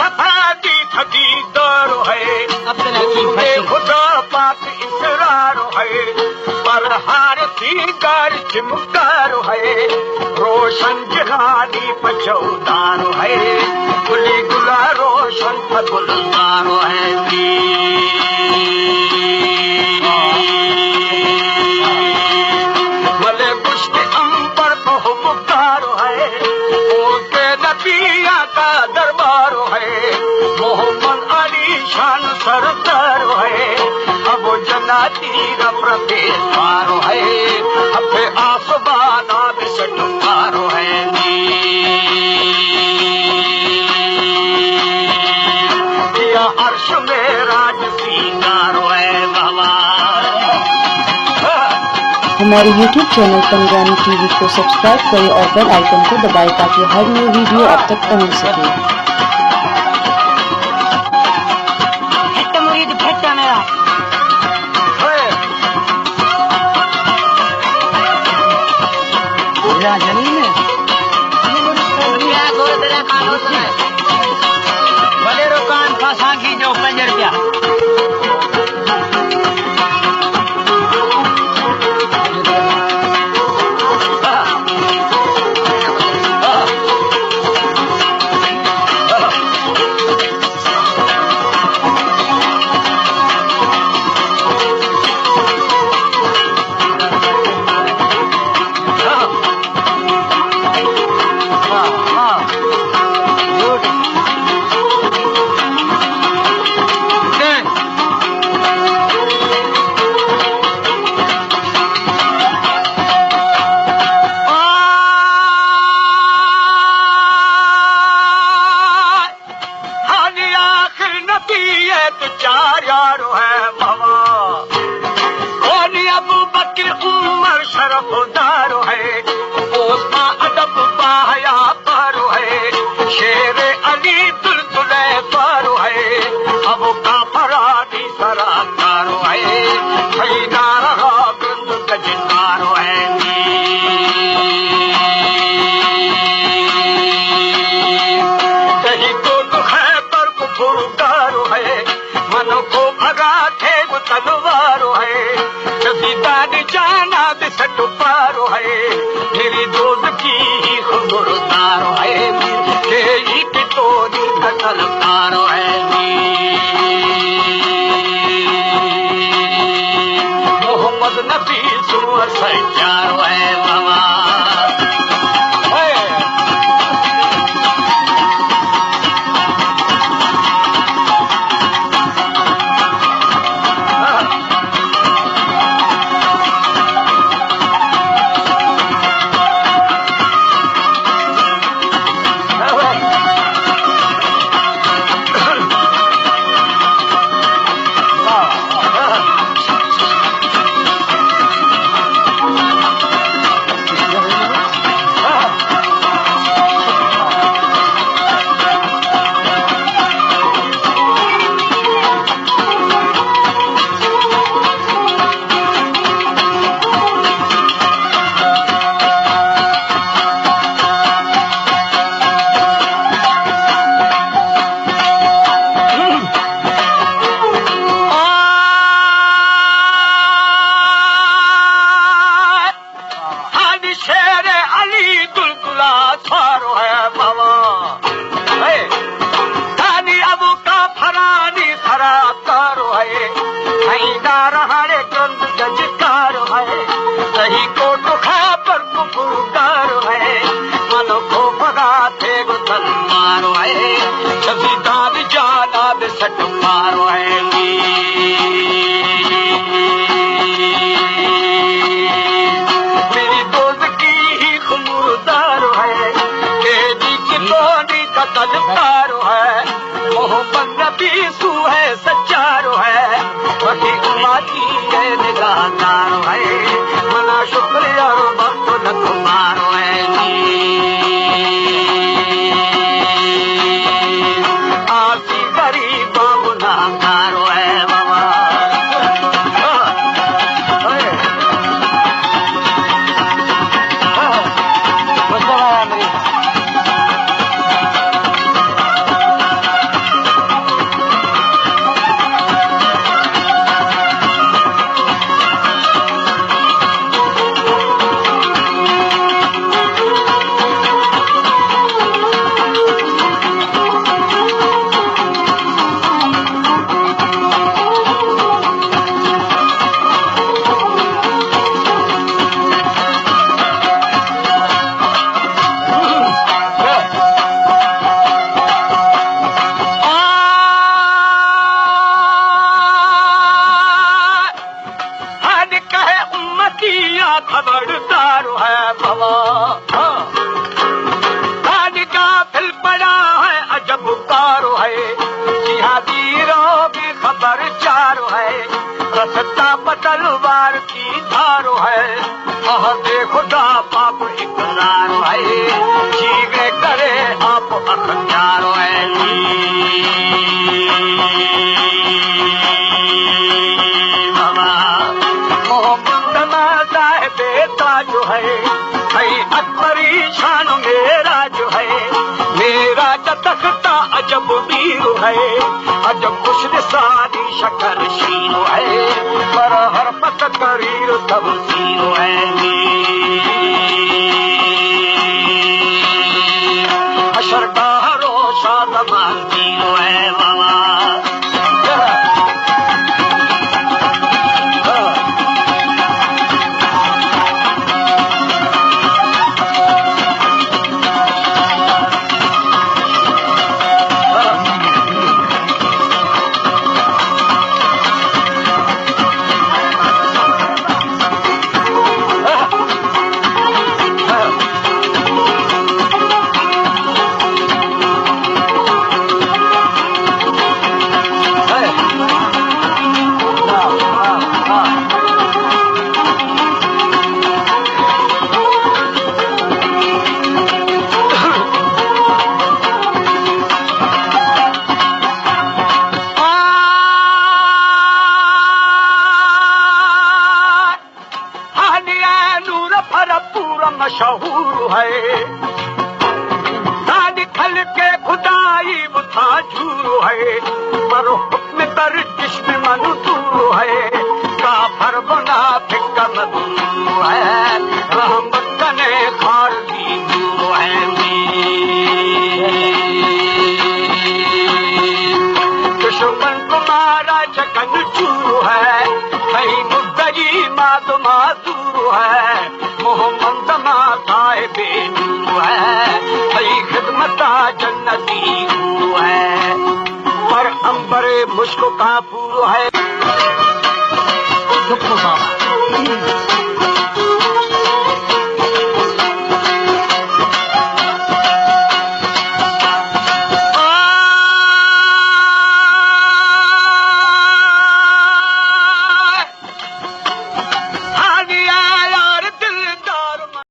Safadi थकी दारो है खुदा पाक इसरारो है पर हार सीगार चिमकारो है रोशन जहानी पचौदारो है गुली गुला रोशन फगुलदारो है मले पुष्ट अंबर बहुमुखारो है ओके नबिया का दरबारो है मोहम्मद अली शान सरदारो है अब जन्नती रफेदारो है अब आसमाना बिसटुकारो है या अर्श में राज सीनारो है बाबा। हमारे YouTube चैनल पंजानी टीवी को सब्सक्राइब करें और बेल आइकन को दबाएं ताकि हर न्यू वीडियो अब तक पहुंच सके। भले रोकान फांसांगी जो 5 रुपया शरफदारो है ओस्मा अदब बाहया पारो है शेर अली दुलदुले पारो है अब काफरानी सराकारो है खैनार बिंद गजकारो है कहीं तो दुख है पर कुफुरकारो है मन को भगा थे वो तलवारो है जसीदान जाना बिसट पारो है मेरी दोस्त की ही खुबरदारो है तेरी पिटोरी कतलकारो है मोहम्मद नबी सुर सजारो है बाबा। सही को दुखा पर कुफुरदारो है मन को भगा थे वो तलवारो है सभी दान जाना बिसट मारो है मेरी दोस्त की ही खुमुरदारो है तेरी कितोनी का तलवारो है मोहम्मद नबी सू है सच्चारो है वही उमाती है निगाहदारो है मना शुक्रिया वक्त न तुम्हारो है आसी गरीब गुनाहगारो है बाबा। खबरदार है बाबा। का फिल पड़ा है अजब कारो है, जिहादीरों की खबर चारो है, रसता पतलवार की धारो है। देखो दा पाप इकरार है, चीगे करे आप अखत्यार है। जो है अकबरी शान मेरा जो है, मेरा तख्ता अजब वीर है, अजब खुश सारी शकर शीरो है, पर हर पत करीर तब सीरो है। अशर का रोशा तमाम जीरो है बाबा। मशहूर है दादी खल के खुदाई बुथा झूर है, पर हुक्म कर जिस्म मंजूर है, काफर बना फिक्र मजूर है, रहमत कने खारजी दूर है। दुश्मन तुम्हारा चकन चूर है, कहीं मुद्दई मात मासूर है, मोहम्मद बेनूर है, भई खिदमता जन्नती है, पर अंबरे मुश्क काफूर है।